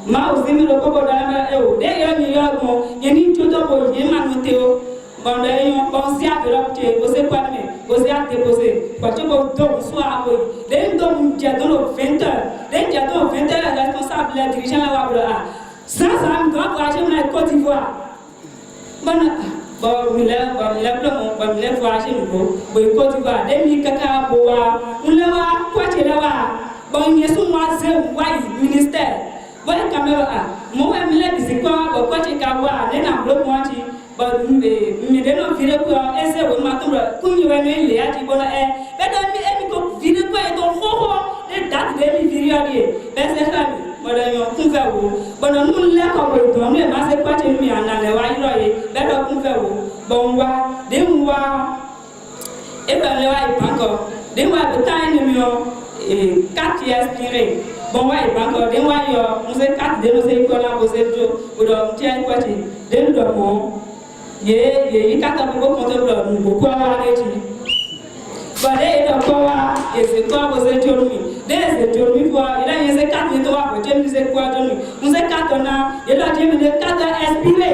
[SPEAKER 6] ma o zimi lo ko da na e o de yo mi yo mo ye ni to to bo ye ma no te o bon de yo bon si a de lo te ko se kwa me ko se a déposer ko te ko do so a ko de do ja do 20 heures de ja do 20 heures la responsable la dirigeant la wa bro a ça me doit voyager na Côte d'Ivoire bon bon mi la voyager no bo Côte d'Ivoire de mi kaka bo wa unlewa kwa che la wa bon yesu moi ze wa ministère wa caméra mo wa mi la disiko bo kwa che ka wa ne na blo mo chi bo mi de no vire ko ese wo ma tumra kunyi wa no ile ati bona be do mi ko vire ko e do ho de dat de mi vire ali be se fa mi mo da yo kun fe wo bona nu le ko bo do mi ma se kwa che mi ana le wa iro ye be do kun fe wo bon wa de wa e ba le wa banko de wa be tan ni mi o 4 years tiré bon wa banko de wa yo mo se 4 de no se ko la bo se jo o do ti ai kwa che de do mo ye kata bo ko to do mo ko wa le ti ba de do ko wa e se ko bo se jo mi de se jo mi fo ila ye se 4 ni to wa ko je mi se ko jo mi mo se 4 na ye la je mi de 4 expiré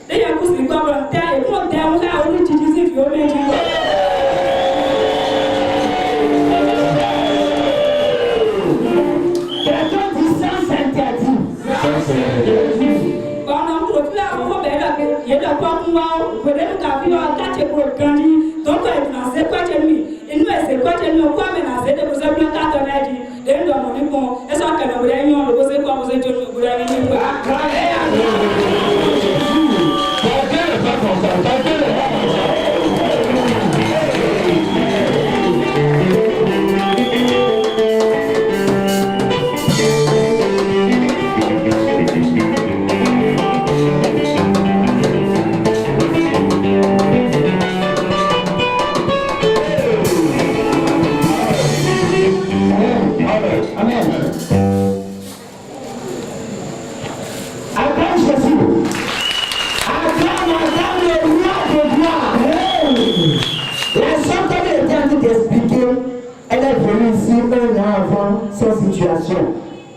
[SPEAKER 6] de ya ku si ko bo ta e ko ta mo ka o ni ti si fi o le ti ko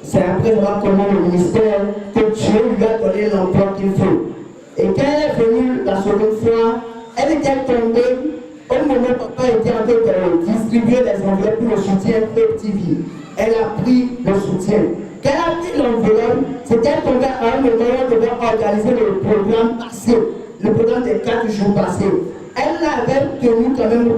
[SPEAKER 3] C'est après avoir connu le ministère que Dieu lui a donné l'emploi qu'il faut. Et quand elle est venue la seconde fois, elle était tombée au moment où papa était en train de distribuer les enveloppes pour le soutien Hope TV. Elle a pris le soutien. Quand elle a pris l'enveloppe, c'était tombé à un moment où on devait organiser le programme passé, le programme des 4 jours passés. Elle avait tenu quand même de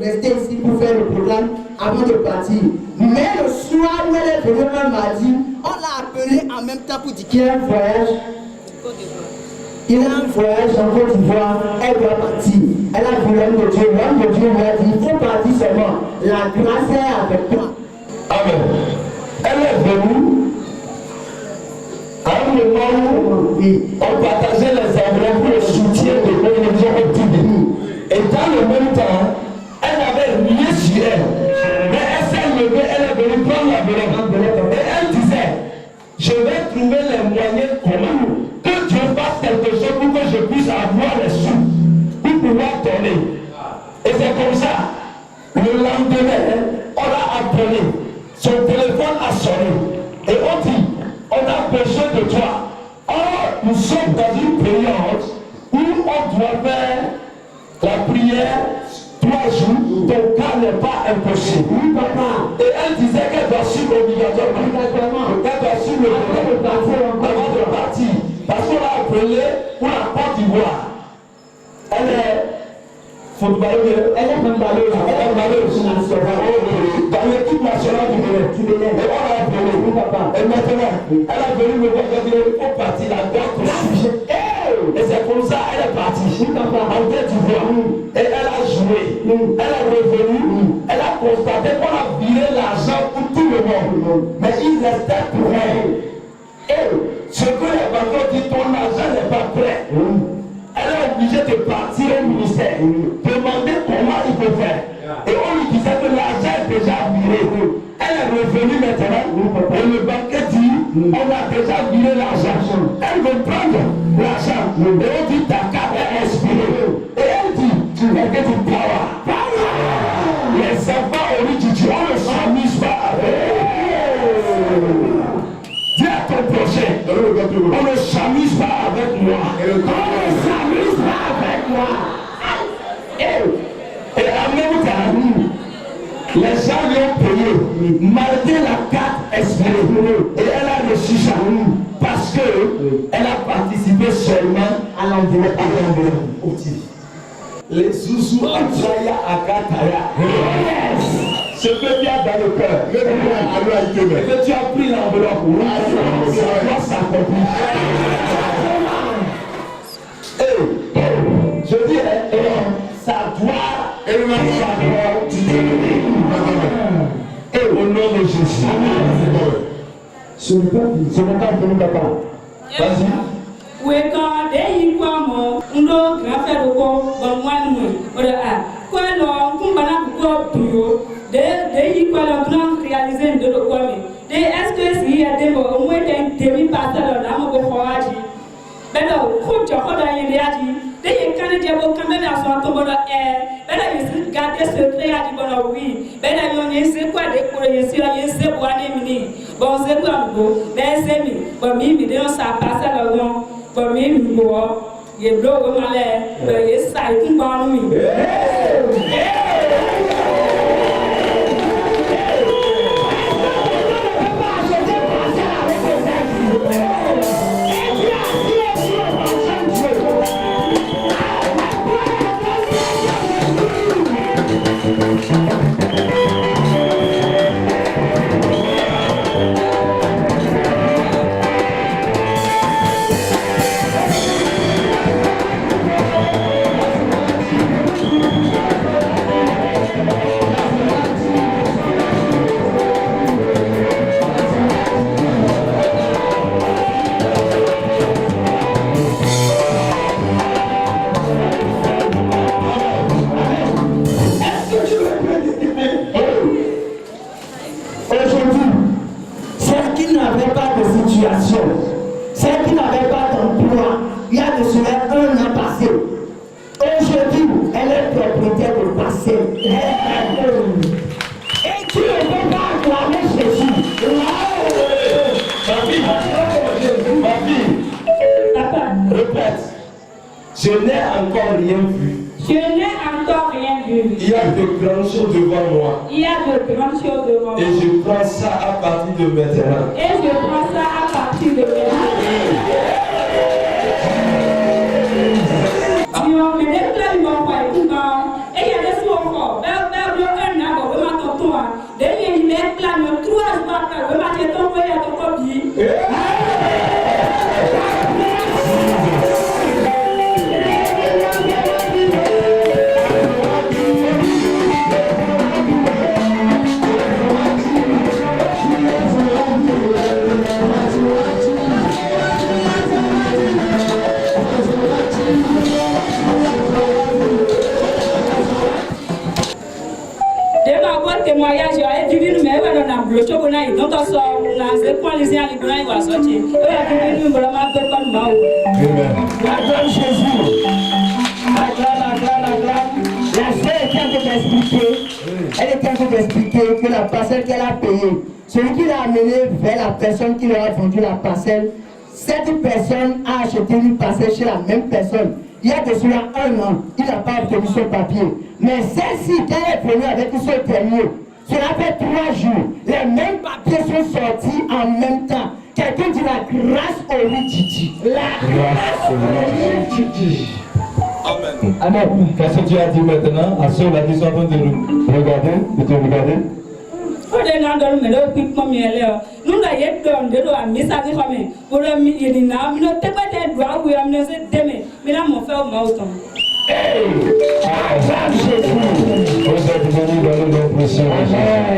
[SPEAKER 3] rester ici pour faire le programme avant de partir. Mais le soir où elle est venue un mardi, on l'a appelée en même temps pour dire qu'il y a un voyage. Il a un voyage en Côte d'Ivoire, elle doit partir. Elle a vu l'homme de Dieu lui a dit, il faut partir seulement. La grâce est avec toi.
[SPEAKER 4] Amen. Elle est venue à un moment où on partageait les enveloppes pour le soutien de l'organisation TV. Et dans le même temps, elle n'avait rien sur elle. Mais elle s'est levée, elle est venue prendre l'enveloppe. Et elle disait, je vais trouver les moyens communs que Dieu fasse quelque chose pour que je puisse avoir les sous pour pouvoir donner. Et c'est comme ça. Le lendemain, on l'a appelé. Son téléphone a sonné. Et on dit, on a besoin de toi. Or, nous sommes dans une période où on doit faire la prière 3 jours. Ton cas n'est pas impossible. Oui, papa. Et elle disait qu'elle doit suivre obligatoirement. Elle doit suivre avant de partir. Parce qu'on l'a appelé pour la Côte d'Ivoire. Elle est footballeuse, elle est même balleuse, dans l'équipe nationale du Bénin. Et on l'a appelée. Et maintenant, elle a venu me voir quand il faut partir la date au sujet. Et c'est comme ça qu'elle est partie en Côte d'Ivoire. Et elle a joué. Elle est revenue. Elle a constaté qu'on a viré l'argent pour tout le monde. Mais il restait pour elle. Et ce que les banques disent, ton argent n'est pas prêt. Elle est obligée de partir au ministère, demander comment il peut faire. Et on lui disait que l'argent est déjà viré. Elle est revenue maintenant et le banquier dit on a déjà viré l'argent. Elle veut prendre l'argent et on dit ta carte est expirée. Et elle dit elle dit power. Les enfants on lui dit on ne s'amuse pas avec. Dis à ton prochain, on ne s'amuse pas avec moi. On ne s'amuse pas avec moi. Et en même temps, les gens lui ont payé, malgré la carte expirée. Et elle a reçu ça parce qu'elle a participé seulement à l'enveloppe. Les zouzous Andraya Akataya. Ce que tu as dans le cœur, et que tu as pris l'enveloppe, ça doit s'accomplir. Je dis, ça doit et au nom de Jésus. Ce n'est pas pour nous, papa. Vas-y.
[SPEAKER 6] Oui, quand des y quoi, mon grand frère de quoi, bon, moi, quoi, non, combat quoi, bureau, des y quoi, le grand réalisé de le quoi, mais est-ce que s'il y a des mots, au moins d'un demi-passage, là, mon beau courage, ben non, coup de jour, on a dit, des Canadiens, quand même, à son tombeau, ben là, ils gardent ce trait à dire, bon, oui, ben là, ils ont quoi, des courriers, ils ont quoi, des mini, bon, c'est quoi, ben, c'est mi, bon, mi, on s'est passé le long. Bon, mais nous, il est bleu, il est sale, il est bon, lui.
[SPEAKER 3] Celle qui n'avait pas d'emploi, il y a de cela 1 an passé. Aujourd'hui, elle est propriétaire de parcelle. Et tu ne peux pas acclamer Jésus.
[SPEAKER 4] Ma fille, papa, répète. Je n'ai encore rien vu.
[SPEAKER 6] Je n'ai encore rien vu.
[SPEAKER 4] Il y a de grandes choses devant moi.
[SPEAKER 6] Il y a de grandes choses devant moi.
[SPEAKER 4] Et je prends ça à partir de maintenant.
[SPEAKER 6] Et je prends ça à partir de maintenant. Si on me déclare, il va faire tout le temps. Et il y a des soirs encore. Ben, un an, on va m'attendre toi. Dès qu'il déclare, 3 jours après, on va m'attendre ton frère, ton copie. Témoignage, il dit mais on a bloqué on a donc on sort on a c'est quoi les gens les grands ils vont sortir eux ils disent vraiment pas comme moi.
[SPEAKER 4] Amen.
[SPEAKER 3] Acclame Jésus. Acclame. La sœur est en train d'expliquer. Elle est en train d'expliquer que la parcelle qu'elle a payée, celui qui l'a amené vers la personne qui lui a vendu la parcelle, cette personne a acheté une parcelle chez la même personne. Il y a de cela 1 an, il n'a pas obtenu son papier. Mais celle-ci, quand elle est venue avec son permis, cela fait 3 jours. Les mêmes papiers sont sortis en même temps. Quelqu'un dit la grâce au Ridjidji. La grâce au Ridjidji.
[SPEAKER 2] Amen.
[SPEAKER 3] Amen.
[SPEAKER 7] Qu'est-ce que tu as dit maintenant à ceux-là qui sont en train de nous regarder, de te regarder?
[SPEAKER 6] O de na dɔn mɛ dɔw kpi kpɔm yɛ lɛ nu la ye dɔn de do a misa ti xɔmɛ o de mi yeli na mi no tɛgbɛ tɛ do awu ya mi no se dɛmɛ mi na mɔ fɛ o ma o tɔn.
[SPEAKER 7] Vous êtes venus dans le nom précieux de Jésus.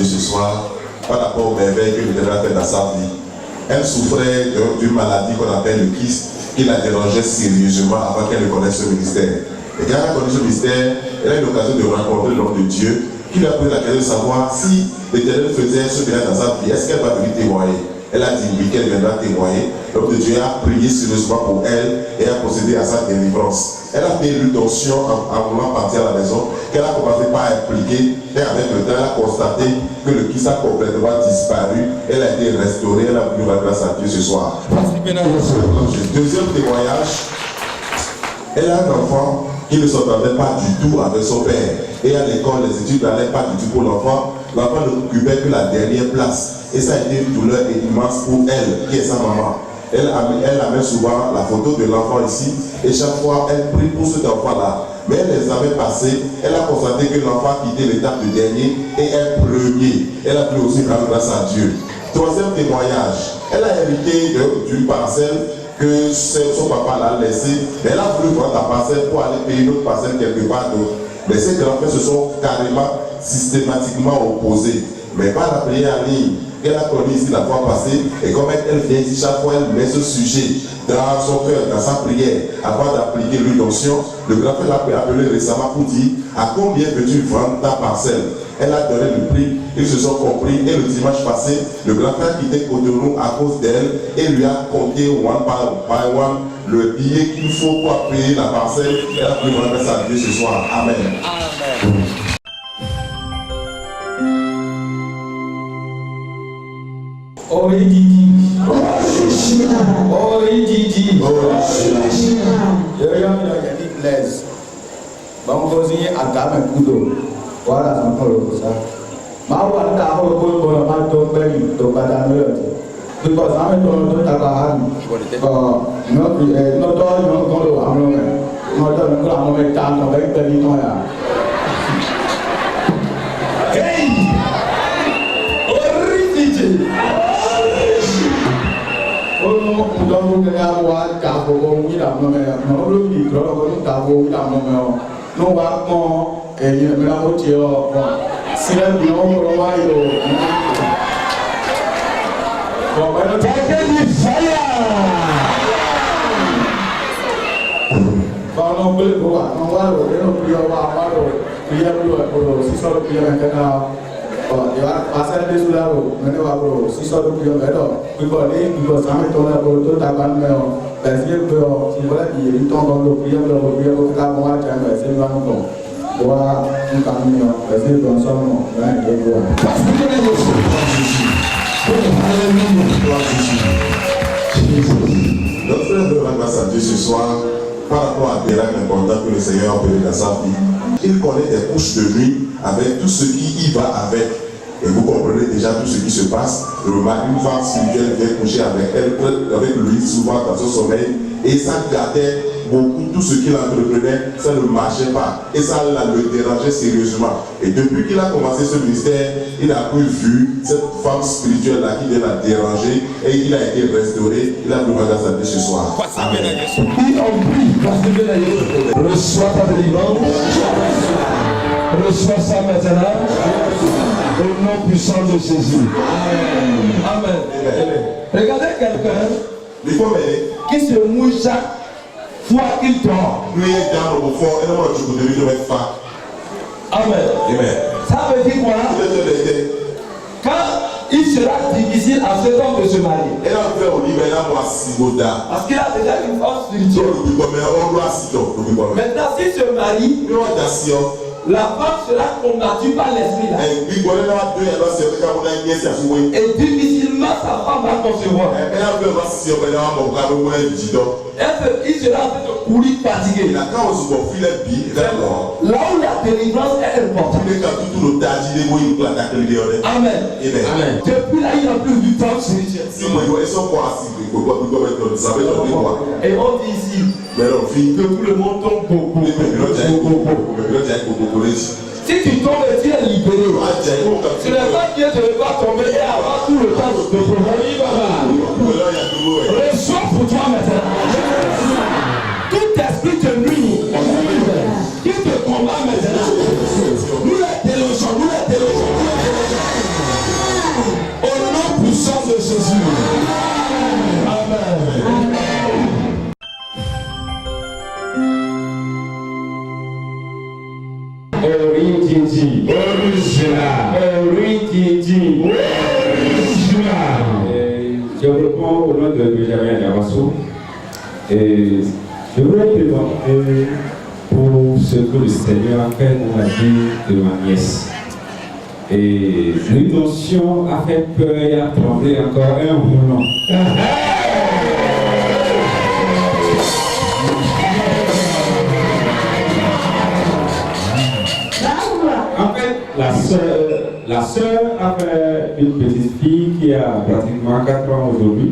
[SPEAKER 2] Ce soir, par rapport au merveille que le Seigneur a fait dans sa vie, elle souffrait d'une maladie qu'on appelle le kyste, qui la dérangeait sérieusement avant qu'elle ne connaisse ce ministère. Et quand elle a connu ce ministère, elle a eu l'occasion de rencontrer l'homme de Dieu, qui lui a posé la question de savoir si l'Éternel faisait ce bien dans sa vie, est-ce qu'elle va venir témoigner? Elle a dit oui, qu'elle viendra témoigner. L'homme de Dieu a prié sérieusement pour elle et a procédé à sa délivrance. Elle a fait l'onction en voulant partir à la maison, qu'elle a commencé par impliquer, et avec le temps, elle a constaté que le kiss a complètement disparu. Elle a été restaurée, elle a pu rendre grâce à Dieu ce soir. Deuxième témoignage, elle a un enfant qui ne s'entendait pas du tout avec son père. Et à l'école, les études n'allaient pas du tout pour l'enfant. L'enfant n'occupait que la dernière place. Et ça a été une douleur immense pour elle, qui est sa maman. Elle amène souvent la photo de l'enfant ici. Et chaque fois, elle prie pour cet enfant-là. Mais elle les avait passés. Elle a constaté que l'enfant a quitté l'étape de dernier et est premier. Elle a pu aussi rendre grâce à Dieu. Troisième témoignage. Elle a hérité d'une parcelle que son papa l'a laissé. Elle a voulu vendre la parcelle pour aller payer une autre parcelle quelque part d'autre. Mais ces grands-pères se sont carrément, systématiquement opposés. Mais par la prière en ligne, qu'elle a connu ici la fois passée, et comme elle vient ici chaque fois, elle met ce sujet dans son cœur, dans sa prière, avant d'appliquer l'onction. Le grand-père l'a appelé récemment pour dire à combien veux-tu vendre ta parcelle? Elle a donné le prix, ils se sont compris, et le dimanche passé, le grand-père quittait Cotonou à cause d'elle et lui a compté one by one le billet qu'il faut pour payer la parcelle. Elle a pu rendre sa Dieu ce soir. Amen. Amen.
[SPEAKER 4] Orididi. Orididi. Bangozi agame kudo. Voilà, c'est encore le ça. Ma wa ta ho ko ko ma to beri to pada no yo. Because I'm to ta ba han. No to no ko lo amro me. No to no ko amro me ta no beri beri no ya. Hey! Orididi. Ono udamu ke ya wa ka bo wi da no me. No lo bi ko lo ta bo wi da no me. No wa mo ẹ̀yin ẹ̀mí náà ó ti sílẹ̀ bí wọ́n mọ̀ wá yọ.
[SPEAKER 3] Tẹ́tẹ́ ní fáyà.
[SPEAKER 4] Báwo ló ń wá àwọn wá lọ nínú kúyọ wá wá lọ kúyẹ lọ ẹ̀kọ́ sísọ́dọ̀ kúyẹ mẹ́kẹ́ náà ìwà pàṣẹ ní sùlá lọ mẹ́ni wà lọ sísọ́dọ̀ kúyẹ mẹ́lọ pípọ̀ ní ìgbìgbọ̀ sàmì tó lẹ́kọ̀ọ́ tó dàgbà ń mẹ́ ọ bẹ̀sí pé ọ ìwọlẹ̀ ìyèrí tó ń lọ kúyẹ lọ kúyẹ lọ ká mọ́ wá jẹ́ ẹ̀sẹ̀ ní wà ń bọ̀. Wa nǹkan mi ọ ẹsẹ ìgbọn sọmọ láì lóko wa.
[SPEAKER 2] Notre frère de la grâce à Dieu ce soir, par rapport à des règles importantes que le Seigneur a opéré dans sa vie, il connaît des couches de nuit avec tout ce qui y va avec. Et vous comprenez déjà tout ce qui se passe. Le mari, une femme spirituelle vient coucher avec lui souvent dans son sommeil et ça gâtait beaucoup tout ce qu'il entreprenait, ça ne marchait pas et ça le dérangeait sérieusement. Et depuis qu'il a commencé ce ministère, il a pu vu cette femme spirituelle là qui vient la déranger et il a été restauré. Il a pu regarder sa vie ce soir. Amen.
[SPEAKER 7] Reçois ta délivrance. Reçois ça maintenant. Au nom puissant de Jésus. Amen. Regardez quelqu'un qui se mouille chaque fois qu'il dort. Amen. Ça veut dire quoi? Quand il sera difficile à cet homme de se marier. Parce qu'il a déjà une force spirituelle. Maintenant, s'il se marie, la femme sera combattue par l'esprit là. Et difficilement sa femme va concevoir. Il sera en train de courir fatigué. Là où la délivrance est importante. Amen. Depuis là, il n'a plus du temps spirituel. Et on dit ici que tout le monde tombe beaucoup. Si tu tombes et tu es libéré, ce n'est pas Dieu te va tomber et avoir tout le temps de problème. Reçois pour toi maintenant. Tout esprit te nuit, qui te combat maintenant. Nous les délogeons, au nom puissant de Jésus. Amen. Original.
[SPEAKER 8] de Benjamin Diabasso. Et je voudrais te demander pour ce que le Seigneur a fait dans la vie de ma nièce. Et l'intention a fait peur et a tremblé encore un moment. En fait, la sœur a fait une petite fille qui a pratiquement 4 ans aujourd'hui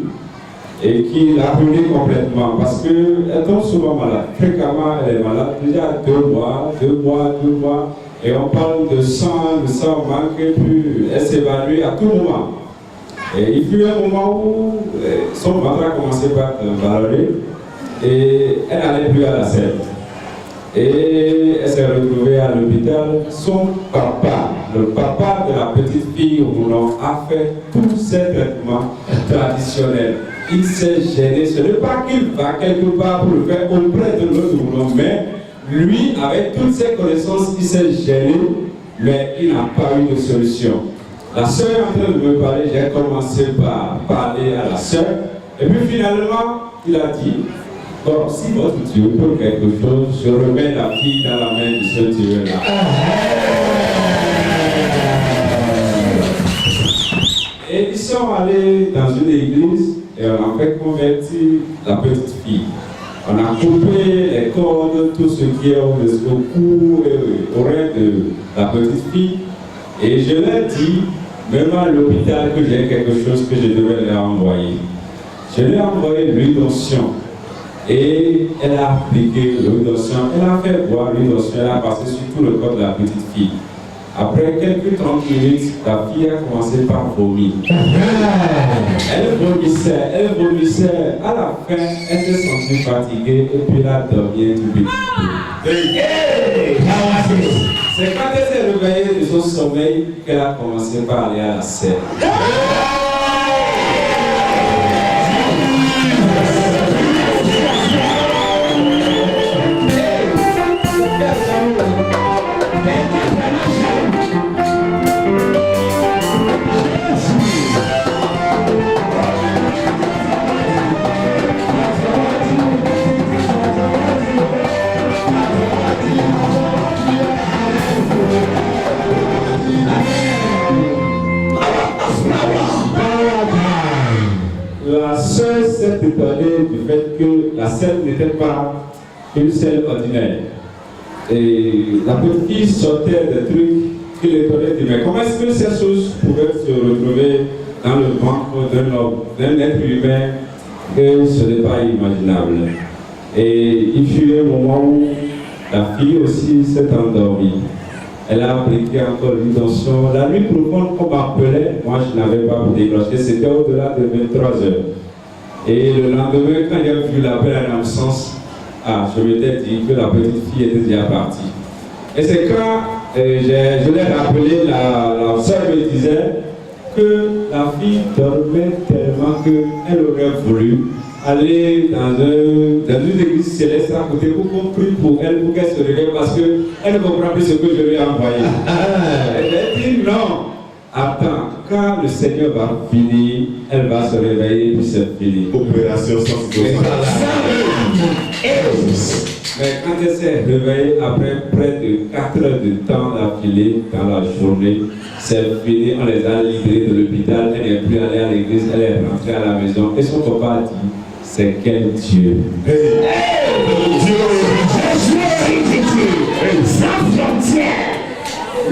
[SPEAKER 8] et qui l'a brûlée complètement parce qu'elle tombe souvent malade. Fréquemment, elle est malade, déjà 2 mois. Et on parle de sang manque et puis elle s'évanouit à tout moment. Et il fut un moment où son ventre a commencé par ballonner et elle n'allait plus à la selle. Et elle s'est retrouvée à l'hôpital. Son papa, le papa de la petite fille Roulon, a fait tous ces traitements traditionnels. Il s'est gêné. Ce n'est pas qu'il va quelque part pour le faire auprès de l'autre Roulon, mais lui, avec toutes ses connaissances, il s'est gêné, mais il n'a pas eu de solution. La sœur est en train de me parler, j'ai commencé par parler à la sœur, et puis finalement, il a dit, bon, si votre Dieu peut quelque chose, je remets la fille dans la main de ce Dieu-là. Et ils sont allés dans une église et on a fait convertir la petite fille. On a coupé les cordes, tout ce qui est au cou et au rein de la petite fille. Et je leur ai dit, même à l'hôpital, que j'ai quelque chose que je devais leur envoyer. Je lui ai envoyé l'huile d'onction. Et elle a appliqué l'huile d'onction. Elle a fait boire l'huile d'onction. Elle a passé sur tout le corps de la petite fille. Après quelques 30 minutes, la fille a commencé par vomir. Elle vomissait. À la fin, elle s'est sentie fatiguée et puis elle a dormi un tout petit peu. C'est quand elle s'est réveillée de son sommeil qu'elle a commencé par aller à la selle. La sœur s'est étonnée du fait que la selle n'était pas une selle ordinaire. Et la petite fille sortait des trucs qui l'étonnaient. Mais comment est-ce que ces choses pouvaient se retrouver dans le ventre d'un être humain que ce n'est pas imaginable. Et il fut un moment où la fille aussi s'est endormie. Elle a appliqué encore l'intention. La nuit profonde qu'on m'appelait, moi je n'avais pas déclenché, c'était au-delà de 23 heures. Et le lendemain, quand j'ai vu l'appel en absence, je m'étais dit que la petite fille était déjà partie. Et c'est quand je l'ai rappelé, la soeur me disait que la fille dormait tellement qu'elle aurait voulu aller dans une église céleste à côté pour qu'on prie pour elle, pour qu'elle se réveille, parce qu'elle ne comprend plus ce que je lui ai envoyé. Elle a dit non, attends, quand le Seigneur va finir, elle va se réveiller puis c'est fini.
[SPEAKER 2] Opération sans
[SPEAKER 8] Mais quand elle s'est réveillée après près de 4 heures de temps d'affilée dans la journée, c'est fini, on les a libérés de l'hôpital, elle n'est plus allée à l'église, elle est rentrée à la maison et son papa a dit, c'est quel Dieu? Sans frontières.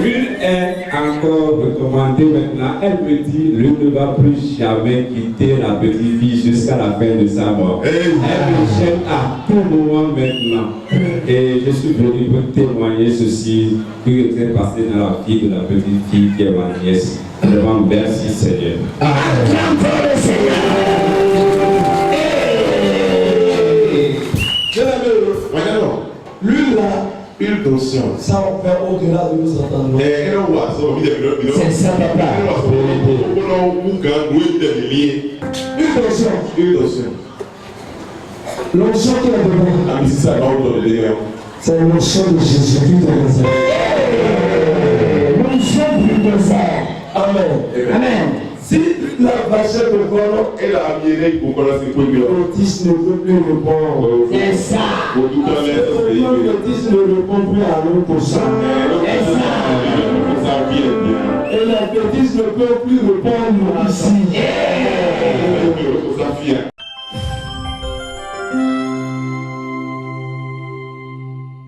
[SPEAKER 8] L'une est encore recommandée maintenant. Elle me dit, l'une ne va plus jamais quitter la petite fille jusqu'à la fin de sa mort. Elle me gêne à tout moment maintenant. Et je suis venu pour témoigner ceci qui était passé dans la vie de la petite fille qui est ma nièce. Vraiment, merci Seigneur. Acclamons le Seigneur.
[SPEAKER 2] L'huile là, huile d'onction.
[SPEAKER 7] Ça opère au-delà de nos entendements.
[SPEAKER 2] C'est
[SPEAKER 7] ça, papa.
[SPEAKER 2] Huile d'onction.
[SPEAKER 7] L'onction qui est dedans.
[SPEAKER 2] C'est
[SPEAKER 7] l'onction de Jésus-Christ de Nazareth. L'onction du désert. Amen. Amen. Si la vache de Goro
[SPEAKER 2] Et la mienne, il faut qu'on se pose.
[SPEAKER 7] Otis ne veut plus répondre.
[SPEAKER 3] C'est ça.
[SPEAKER 2] Pour tout en l'air, ça se
[SPEAKER 7] Maintenant, Otis ne répond plus à l'autre pour ça. Et la bêtise ne peut plus répondre ici.